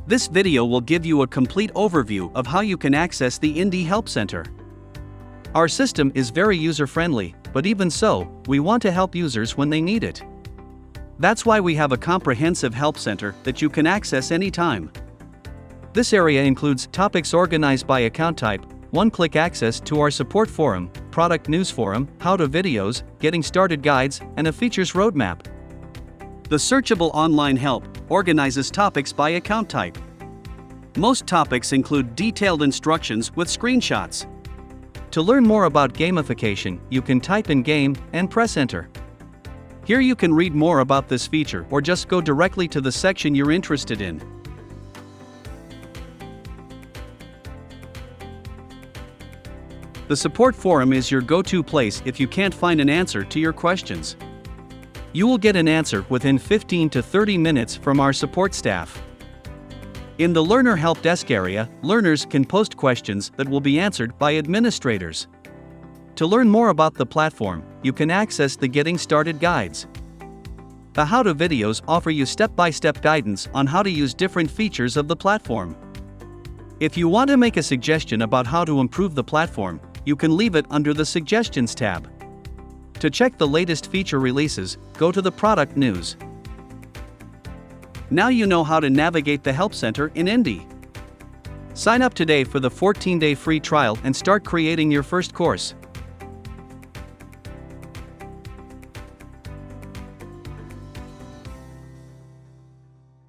This video will give you a complete overview of how you can access the INDIE Help Center. Our system is very user-friendly, but even so, we want to help users when they need it. That's why we have a comprehensive help center that you can access anytime. This area includes topics organized by account type, one-click access to our support forum, product news forum, how-to videos, getting started guides, and a features roadmap. The searchable online help organizes topics by account type. Most topics include detailed instructions with screenshots. To learn more about gamification, you can type in game and press enter. Here you can read more about this feature or just go directly to the section you're interested in. The support forum is your go-to place if you can't find an answer to your questions. You will get an answer within 15 to 30 minutes from our support staff. In the Learner Help Desk area, learners can post questions that will be answered by administrators. To learn more about the platform, you can access the Getting Started guides. The how-to videos offer you step-by-step guidance on how to use different features of the platform. If you want to make a suggestion about how to improve the platform, you can leave it under the Suggestions tab. To check the latest feature releases, go to the Product News. Now you know how to navigate the Help Center in INDIE. Sign up today for the 14-day free trial and start creating your first course.